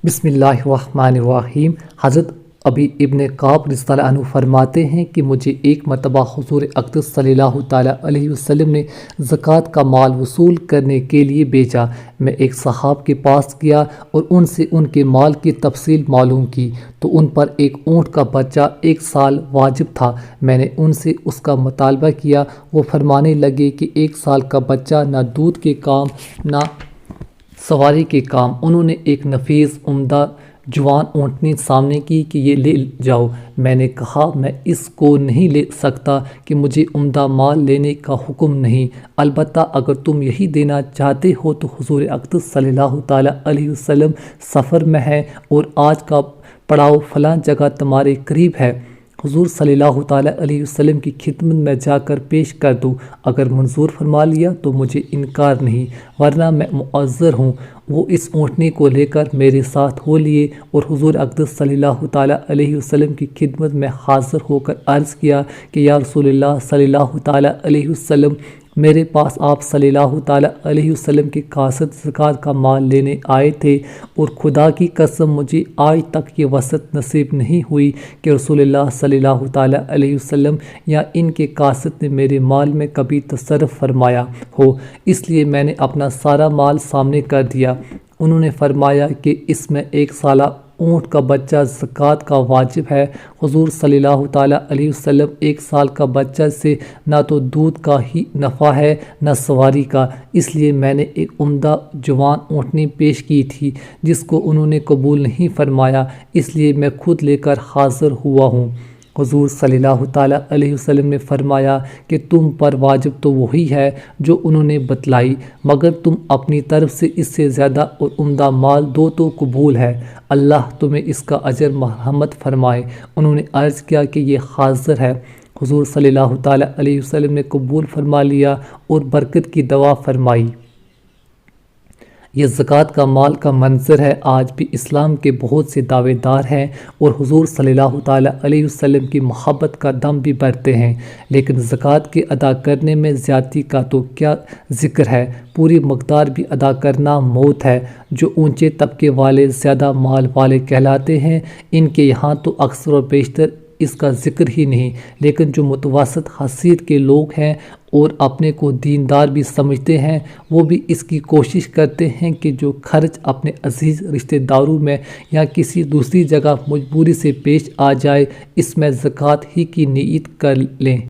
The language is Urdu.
بسم اللہ الرحمن الرحیم۔ حضرت ابی ابن کعب رضی اللہ عنہ فرماتے ہیں کہ مجھے ایک مرتبہ حضور اقدس صلی اللہ تعالیٰ علیہ وسلم نے زکوٰۃ کا مال وصول کرنے کے لیے بھیجا۔ میں ایک صحاب کے پاس گیا اور ان سے ان کے مال کی تفصیل معلوم کی تو ان پر ایک اونٹ کا بچہ 1 سال واجب تھا۔ میں نے ان سے اس کا مطالبہ کیا۔ وہ فرمانے لگے کہ 1 سال کا بچہ نہ دودھ کے کام نہ سواری کے کام۔ انہوں نے ایک نفیس عمدہ جوان اونٹنی سامنے کی کہ یہ لے جاؤ۔ میں نے کہا میں اس کو نہیں لے سکتا کہ مجھے عمدہ مال لینے کا حکم نہیں، البتہ اگر تم یہی دینا چاہتے ہو تو حضور اقدس صلی اللہ تعالیٰ علیہ وسلم سفر میں ہے اور آج کا پڑاؤ فلاں جگہ تمہارے قریب ہے، حضور صلی اللہ تعالیٰ علیہ وسلم کی خدمت میں جا کر پیش کر دو۔ اگر منظور فرما لیا تو مجھے انکار نہیں، ورنہ میں معذر ہوں۔ وہ اس اونٹنی کو لے کر میرے ساتھ ہو لیے اور حضور اقدس صلی اللہ تعالیٰ علیہ وسلم کی خدمت میں حاضر ہو کر عرض کیا کہ یا رسول اللہ صلی اللہ تعالیٰ علیہ وسلم، میرے پاس آپ صلی اللہ تعالیٰ علیہ وسلم کے قاصد زکوٰۃ کا مال لینے آئے تھے، اور خدا کی قسم مجھے آج تک یہ وسعت نصیب نہیں ہوئی کہ رسول اللہ صلی اللہ تعالیٰ علیہ وسلم یا ان کے قاصد نے میرے مال میں کبھی تصرف فرمایا ہو، اس لیے میں نے اپنا سارا مال سامنے کر دیا۔ انہوں نے فرمایا کہ اس میں 1 سالہ اونٹ کا بچہ زکوٰۃ کا واجب ہے۔ حضور صلی اللہ تعالیٰ علیہ وسلم 1 سال کا بچہ سے نہ تو دودھ کا ہی نفع ہے نہ سواری کا، اس لیے میں نے ایک عمدہ جوان اونٹنی پیش کی تھی جس کو انہوں نے قبول نہیں فرمایا، اس لیے میں خود لے کر حاضر ہوا ہوں۔ حضور صلی اللہ تعالیٰ علیہ وسلم نے فرمایا کہ تم پر واجب تو وہی ہے جو انہوں نے بتلائی، مگر تم اپنی طرف سے اس سے زیادہ اور عمدہ مال دو تو قبول ہے، اللہ تمہیں اس کا اجر مرحمت فرمائے۔ انہوں نے عرض کیا کہ یہ حاضر ہے۔ حضور صلی اللہ تعالیٰ علیہ وسلم نے قبول فرما لیا اور برکت کی دعا فرمائی۔ یہ زکوٰۃ کا مال کا منظر ہے۔ آج بھی اسلام کے بہت سے دعوے دار ہیں اور حضور صلی اللہ تعالیٰ علیہ وسلم کی محبت کا دم بھی بھرتے ہیں، لیکن زکوٰۃ کے ادا کرنے میں زیادتی کا تو کیا ذکر ہے، پوری مقدار بھی ادا کرنا موت ہے۔ جو اونچے طبقے والے زیادہ مال والے کہلاتے ہیں، ان کے یہاں تو اکثر و بیشتر اس کا ذکر ہی نہیں، لیکن جو متوسط حیثیت کے لوگ ہیں اور اپنے کو دیندار بھی سمجھتے ہیں، وہ بھی اس کی کوشش کرتے ہیں کہ جو خرچ اپنے عزیز رشتہ داروں میں یا کسی دوسری جگہ مجبوری سے پیش آ جائے، اس میں زکوٰۃ ہی کی نیت کر لیں۔